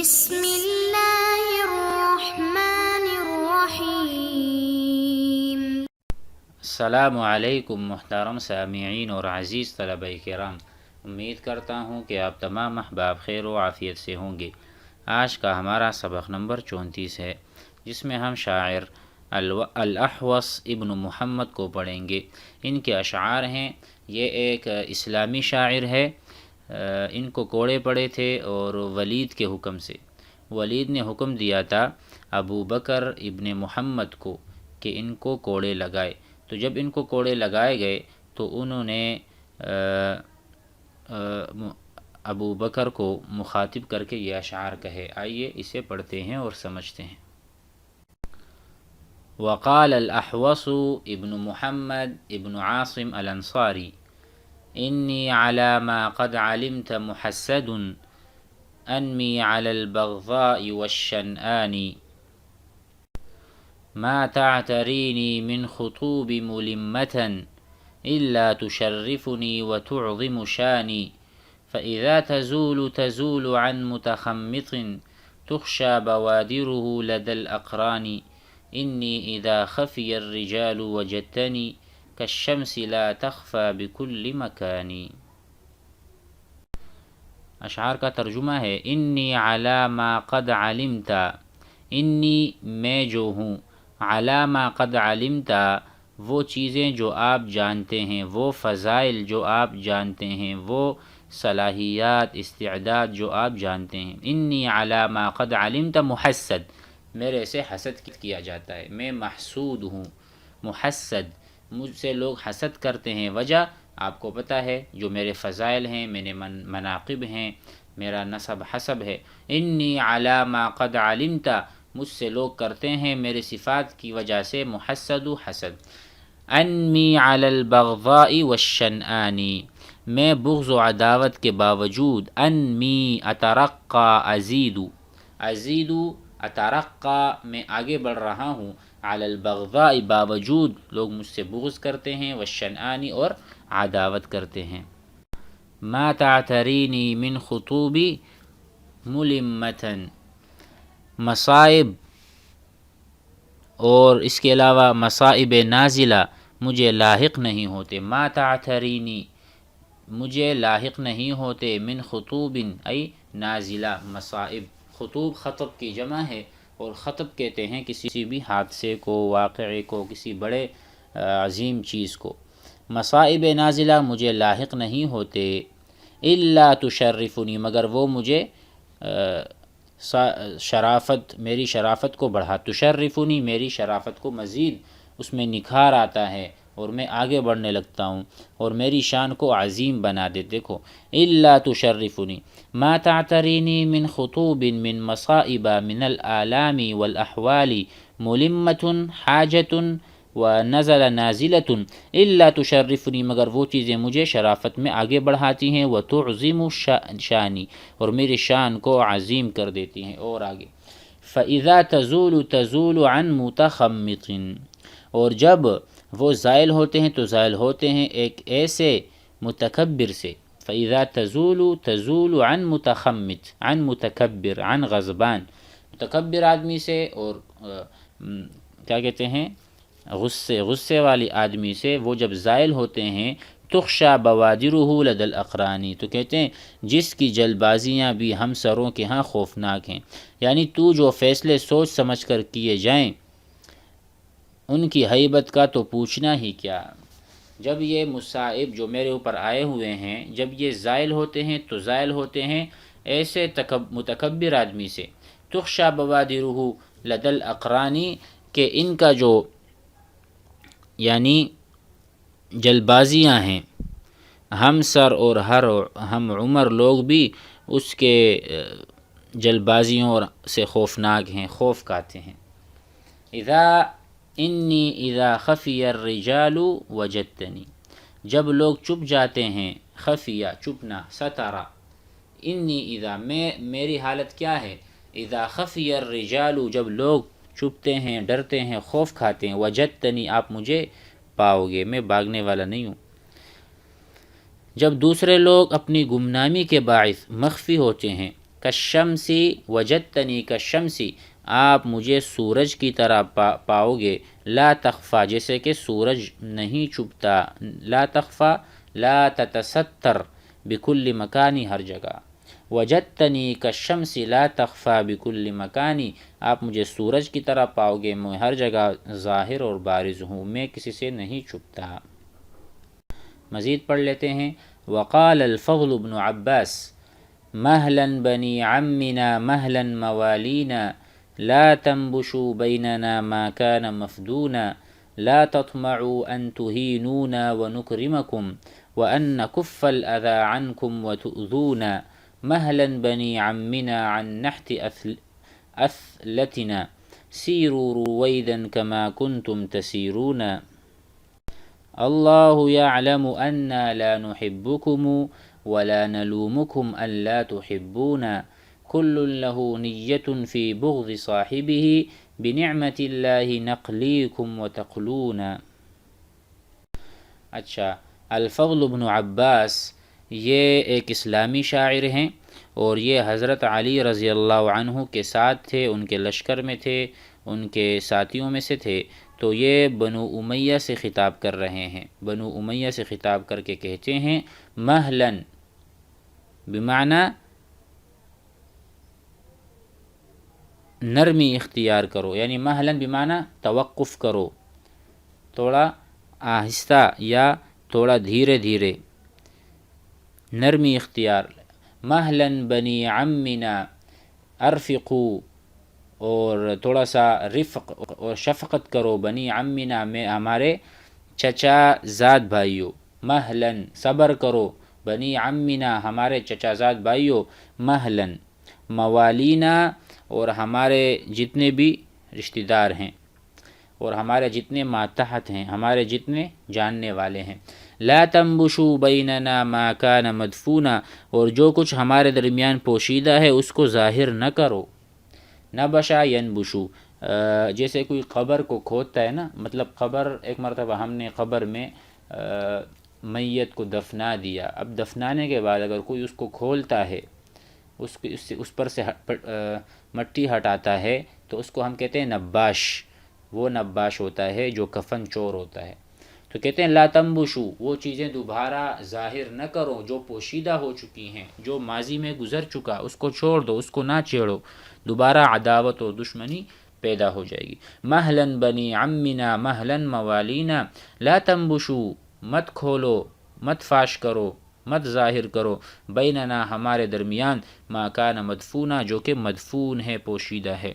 بسم اللہ الرحمن الرحیم۔ السلام علیکم محترم سامعین اور عزیز طلبہ کرام، امید کرتا ہوں کہ آپ تمام احباب خیر و عافیت سے ہوں گے۔ آج کا ہمارا سبق نمبر 34 ہے، جس میں ہم شاعر الاحوص ابن محمد کو پڑھیں گے۔ ان کے اشعار ہیں، یہ ایک اسلامی شاعر ہے، ان کو کوڑے پڑے تھے اور ولید کے حکم سے۔ ولید نے حکم دیا تھا ابو بکر ابن محمد کو کہ ان کو کوڑے لگائے، تو جب ان کو کوڑے لگائے گئے تو انہوں نے ابو بکر کو مخاطب کر کے یہ اشعار کہے۔ آئیے اسے پڑھتے ہیں اور سمجھتے ہیں۔ وقال الاحوص ابن محمد ابن عاصم الانصاری انی علی ما قد علمت محسد انمی علی البغضاء والشنآن ما تعترینی من خطوب ملمة الا تشرفنی وتعظم شانی فإذا تزول عن متخمط تخشى بوادره لدى الأقران إني إذا خفي الرجال وجدتني كالشمس لا تخفى بكل مكان۔ اشعار کا ترجمہ ہے، انی علی ما قد علمت، انی میں جو ہوں، علی ما قد علمت وہ چیزیں جو آپ جانتے ہیں، وہ فضائل جو آپ جانتے ہیں، وہ صلاحیات استعداد جو آپ جانتے ہیں۔ انی علی ما قد علمت محسد، میرے سے حسد کیا جاتا ہے، میں محسود ہوں۔ محسد، مجھ سے لوگ حسد کرتے ہیں، وجہ آپ کو پتہ ہے، جو میرے فضائل ہیں، میرے مناقب ہیں، میرا نسب حسب ہے۔ انی علی ما قد علمت، مجھ سے لوگ کرتے ہیں میرے صفات کی وجہ سے محسد و حسد۔ انمی علی البغضاء والشنآن، میں بغض و عداوت کے باوجود، انمی اترقی ازید، ازید اترقی میں آگے بڑھ رہا ہوں، علی البغضاء باوجود لوگ مجھ سے بغض کرتے ہیں، والشنآن اور عداوت کرتے ہیں۔ ما تعترینی من خطوب ملمة، مصائب اور اس کے علاوہ مصائب نازلہ مجھے لاحق نہیں ہوتے۔ ما تعترینی، مجھے لاحق نہیں ہوتے، من خطوب ای نازلہ، مصائب، خطوب خطب کی جمع ہے، اور خطب کہتے ہیں کسی بھی حادثے کو، واقعے کو، کسی بڑے عظیم چیز کو۔ مصائب نازلہ مجھے لاحق نہیں ہوتے، الا تشرفنی، مگر وہ مجھے میری شرافت کو بڑھا، تشرفنی میری شرافت کو مزید اس میں نکھار آتا ہے، اور میں آگے بڑھنے لگتا ہوں اور میری شان کو عظیم بنا دے۔ دیکھو، الا تشرفنی ما تعترینی من خطوب من مصائب من الآلام والاحوال ملمة حاجة ونزل نازلة الا تشرفنی، مگر وہ چیزیں مجھے شرافت میں آگے بڑھاتی ہیں، وتعظم شانی، اور میری شان کو عظیم کر دیتی ہیں۔ اور آگے، فإذا تزول عن متخمط، اور جب وہ زائل ہوتے ہیں تو زائل ہوتے ہیں ایک ایسے متکبر سے۔ فإذا تزول عن متخمط، عن متکبر، عن غضبان، متکبر آدمی سے، اور کیا کہتے ہیں، غصے والی آدمی سے وہ جب زائل ہوتے ہیں، تخشى بوادرہ لدى الاقران، تو کہتے ہیں جس کی جلد بازیاں بھی ہم سروں کے ہاں خوفناک ہیں، یعنی تو جو فیصلے سوچ سمجھ کر کیے جائیں ان کی ہیبت کا تو پوچھنا ہی کیا۔ جب یہ مصائب جو میرے اوپر آئے ہوئے ہیں، جب یہ زائل ہوتے ہیں تو زائل ہوتے ہیں ایسے متکبر آدمی سے، تخشى بوادرہ لدى الاقران، کہ ان کا جو یعنی جلد بازیاں ہیں، ہم سر اور ہم عمر لوگ بھی اس کے جلد بازیوں سے خوفناک ہیں، خوف کھاتے ہیں۔ اذا خفی الرجال وجدتنی، جب لوگ چھپ جاتے ہیں، خفیہ چھپنا، سترہ، انی اذا میری حالت کیا ہے، اذا خفی الرجال جب لوگ چھپتے ہیں، ڈرتے ہیں، خوف کھاتے ہیں، وجدتنی آپ مجھے پاؤ گے، میں بھاگنے والا نہیں ہوں۔ جب دوسرے لوگ اپنی گمنامی کے باعث مخفی ہوتے ہیں، کشمسی وجدتنی کشمسی، آپ مجھے سورج کی طرح پاؤ گے، لا تخفا جیسے کہ سورج نہیں چھپتا، لا تخفا لا تتستر بکل مکانی ہر جگہ، وجدتنی کالشمس لا تخفا بکل مکانی، آپ مجھے سورج کی طرح پاؤ گے، میں ہر جگہ ظاہر اور بارز ہوں، میں کسی سے نہیں چھپتا۔ مزید پڑھ لیتے ہیں۔ وقال الفضل بن عباس مہلا بنی عمنا مہلا موالینا لا تنبشوا بیننا ما كان مفدونا لا تطمعوا ان تهینونا ونکرمکم وان نکف الاذى عنکم وتؤذونا مہلا بنی عمنا عن نحت اثلتنا سیروا رویدا كما كنتم تسیرون اللہ یعلم انا لا نحبکم ولا نلومکم ان لا تحبونا کل له نیت فی بغض صاحبہ بنعمت اللہ نقلیکم وتقلونا۔ اچھا، الفضل بن عباس یہ ایک اسلامی شاعر ہیں اور یہ حضرت علی رضی اللہ عنہ کے ساتھ تھے، ان کے لشکر میں تھے، ان کے ساتھیوں میں سے تھے، تو یہ بنو امیہ سے خطاب کر رہے ہیں، بنو امیہ سے خطاب کر کے کہتے ہیں مہلن بمعنی نرمی اختیار کرو، یعنی مہلن بمعنی توقف کرو، تھوڑا آہستہ یا تھوڑا دھیرے دھیرے، نرمی اختیار، مہلن بنی عمنا ارفقو، اور تھوڑا سا رفق اور شفقت کرو، بنی عمنا میں ہمارے چچا زاد بھائیوں، مہلن صبر کرو، بنی عمنا ہمارے چچا زاد بھائیوں، مہلن موالینا اور ہمارے جتنے بھی رشتہ دار ہیں اور ہمارے جتنے ماتحت ہیں، ہمارے جتنے جاننے والے ہیں، لا تنبشوا بیننا ما کان مدفونا، اور جو کچھ ہمارے درمیان پوشیدہ ہے اس کو ظاہر نہ کرو، نبشا ینبشو، جیسے کوئی قبر کو کھودتا ہے نا، مطلب قبر ایک مرتبہ ہم نے قبر میں میت کو دفنا دیا، اب دفنانے کے بعد اگر کوئی اس کو کھولتا ہے، اس پر سے مٹی ہٹاتا ہے تو اس کو ہم کہتے ہیں نباش، وہ نباش ہوتا ہے جو کفن چور ہوتا ہے۔ تو کہتے ہیں لا تنبشو، وہ چیزیں دوبارہ ظاہر نہ کرو جو پوشیدہ ہو چکی ہیں، جو ماضی میں گزر چکا اس کو چھوڑ دو، اس کو نہ چھیڑو، دوبارہ عداوت اور دشمنی پیدا ہو جائے گی۔ مہلن بنی عمنا مہلن موالینا، لا تنبشو، مت کھولو، مت فاش کرو، مت ظاہر کرو، بیننا ہمارے درمیان، ما کان مدفونا جو کہ مدفون ہے، پوشیدہ ہے۔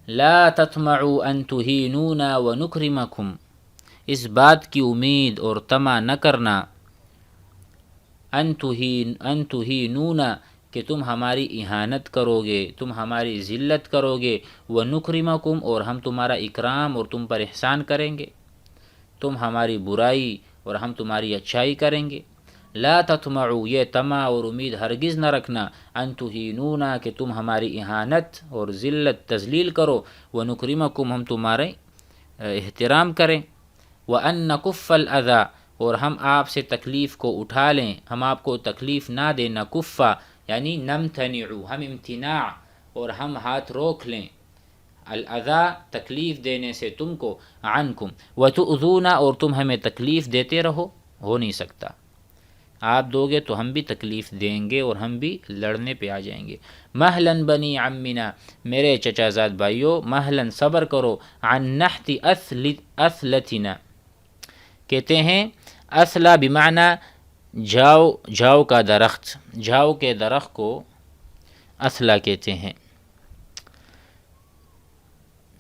لا تطمعوا ان تہینونا ونکرمکم، اس بات کی امید اور طمع نہ کرنا، ان تہینونا کہ تم ہماری اہانت کرو گے، تم ہماری ذلت کرو گے، ونکرمکم اور ہم تمہارا اکرام اور تم پر احسان کریں گے، تم ہماری برائی اور ہم تمہاری اچھائی کریں گے۔ لا تطمعوا، یہ طمع اور امید ہرگز نہ رکھنا، ان تہینونا کہ تم ہماری اہانت اور ذلت تذلیل کرو، ونکرمکم ہم تمہارے احترام کریں، وان نکف الاذی اور ہم آپ سے تکلیف کو اٹھا لیں، ہم آپ کو تکلیف نہ دیں، نکفا یعنی نمتنعو، ہم امتناع اور ہم ہاتھ روک لیں، الاذی تکلیف دینے سے تم کو، عنکم وتؤذونا اور تم ہمیں تکلیف دیتے رہو، ہو نہیں سکتا، آپ دو گے تو ہم بھی تکلیف دیں گے اور ہم بھی لڑنے پہ آ جائیں گے۔ مہلن بنی عمنا، میرے چچا زاد بھائیو، مہلن صبر کرو، عن نحت اثلتنا، کہتے ہیں اثلا بمعنی جاؤ کا درخت، جاؤ کے درخت کو اثلا کہتے ہیں،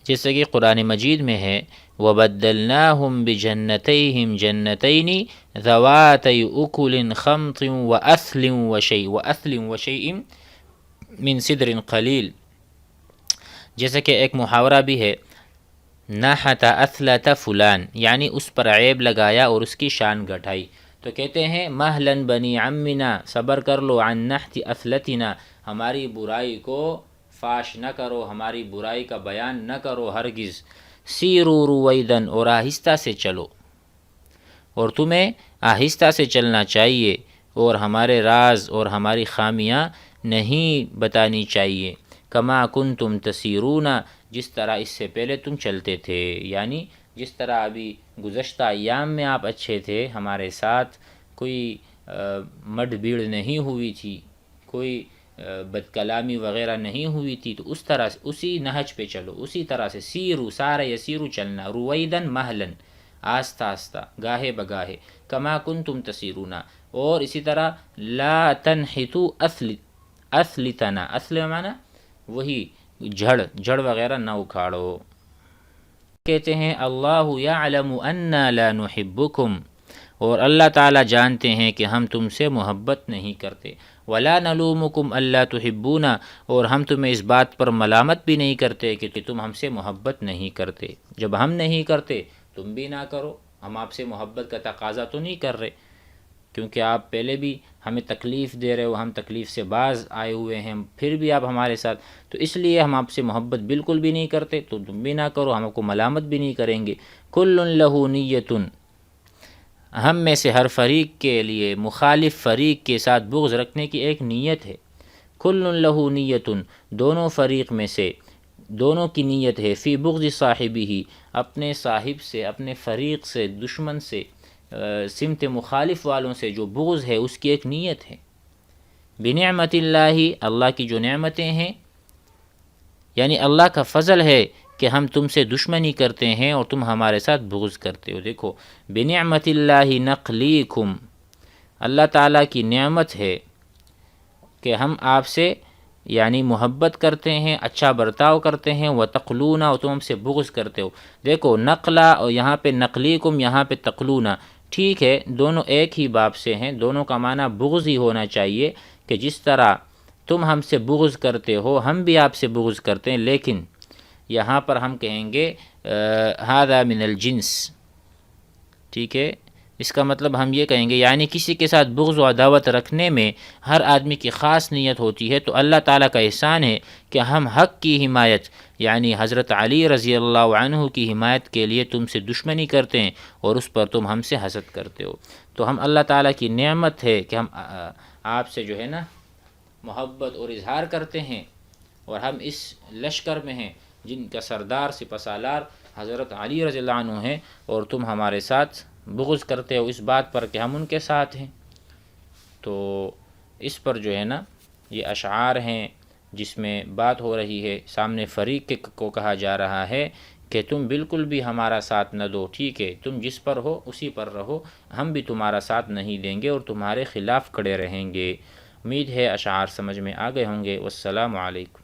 جیسے کہ قرآن مجید میں ہے وَبَدَّلْنَاهُمْ بِجَنَّتَيْهِمْ جَنَّتَيْنِ ذَوَاتَيْ أُكُلٍ خَمْطٍ وَأَثْلٍ وَشَيْءٍ مِّن سِدْرٍ قَلِيلٍ، جیسے کہ ایک محاورہ بھی ہے نحت اثلت فلان، یعنی اس پر عیب لگایا اور اس کی شان گھٹائی، تو کہتے ہیں مہلن بنی عمنا، صبر کر لو، عن نحت اثلتنا، ہماری برائی کو فاش نہ کرو، ہماری برائی کا بیان نہ کرو ہرگز، سیروا رویدن اور آہستہ سے چلو، اور تمہیں آہستہ سے چلنا چاہیے، اور ہمارے راز اور ہماری خامیاں نہیں بتانی چاہیے۔ کما کنتم تسیرون، جس طرح اس سے پہلے تم چلتے تھے، یعنی جس طرح ابھی گزشتہ ایام میں آپ اچھے تھے، ہمارے ساتھ کوئی مڈ بھیڑ نہیں ہوئی تھی، کوئی بد کلامی وغیرہ نہیں ہوئی تھی، تو اس طرح سے اسی نہج پہ چلو، اسی طرح سے سیرو، سارا یسیرو چلنا، رویدن مہلن، آہستہ آہستہ، گاہے بگاہے، کما کنتم تسیرون، اور اسی طرح لا تنحتو اثلتنا، اصل معنی وہی جھڑ وغیرہ نہ اکھاڑو۔ کہتے ہیں اللہ یعلم انا لا نحبکم، اور اللہ تعالیٰ جانتے ہیں کہ ہم تم سے محبت نہیں کرتے، ولا نلومکم الا تحبون، اور ہم تمہیں اس بات پر ملامت بھی نہیں کرتے کہ تم ہم سے محبت نہیں کرتے۔ جب ہم نہیں کرتے تم بھی نہ کرو، ہم آپ سے محبت کا تقاضا تو نہیں کر رہے، کیونکہ آپ پہلے بھی ہمیں تکلیف دے رہے ہو، ہم تکلیف سے باز آئے ہوئے ہیں، پھر بھی آپ ہمارے ساتھ، تو اس لیے ہم آپ سے محبت بالکل بھی نہیں کرتے، تو تم بھی نہ کرو، ہم کو ملامت بھی نہیں کریں گے۔ کل لہ نیت، ہم میں سے ہر فریق کے لیے مخالف فریق کے ساتھ بغض رکھنے کی ایک نیت ہے۔ کل لہ نیت، دونوں فریق میں سے دونوں کی نیت ہے، فی بغض صاحبہ، اپنے صاحب سے، اپنے فریق سے، دشمن سے، سمت مخالف والوں سے جو بغض ہے اس کی ایک نیت ہے۔ بنعمت اللہ، اللہ کی جو نعمتیں ہیں، یعنی اللہ کا فضل ہے کہ ہم تم سے دشمنی کرتے ہیں اور تم ہمارے ساتھ بغض کرتے ہو۔ دیکھو، بنعمت اللہ نقلیکم، اللہ تعالیٰ کی نعمت ہے کہ ہم آپ سے یعنی محبت کرتے ہیں، اچھا برتاؤ کرتے ہیں، وتقلون، اور تم ہم سے بغض کرتے ہو۔ دیکھو، نقلا اور یہاں پہ نقلیکم، یہاں پہ تقلون، ٹھیک ہے، دونوں ایک ہی باب سے ہیں، دونوں کا معنی بغض ہی ہونا چاہیے، کہ جس طرح تم ہم سے بغض کرتے ہو ہم بھی آپ سے بغض کرتے ہیں، لیکن یہاں پر ہم کہیں گے ھذا من الجنس، ٹھیک ہے، اس کا مطلب ہم یہ کہیں گے یعنی کسی کے ساتھ بغض و عداوت رکھنے میں ہر آدمی کی خاص نیت ہوتی ہے، تو اللہ تعالیٰ کا احسان ہے کہ ہم حق کی حمایت یعنی حضرت علی رضی اللہ عنہ کی حمایت کے لیے تم سے دشمنی کرتے ہیں اور اس پر تم ہم سے حسد کرتے ہو۔ تو ہم اللہ تعالیٰ کی نعمت ہے کہ ہم آپ سے جو ہے نا محبت اور اظہار کرتے ہیں، اور ہم اس لشکر میں ہیں جن کا سردار سپہ سالار حضرت علی رضی اللہ عنہ ہیں، اور تم ہمارے ساتھ بغض کرتے ہو اس بات پر کہ ہم ان کے ساتھ ہیں۔ تو اس پر جو ہے نا یہ اشعار ہیں جس میں بات ہو رہی ہے، سامنے فریق کو کہا جا رہا ہے کہ تم بالکل بھی ہمارا ساتھ نہ دو، ٹھیک ہے، تم جس پر ہو اسی پر رہو، ہم بھی تمہارا ساتھ نہیں دیں گے اور تمہارے خلاف کھڑے رہیں گے۔ امید ہے اشعار سمجھ میں آ گئے ہوں گے۔ والسلام علیکم۔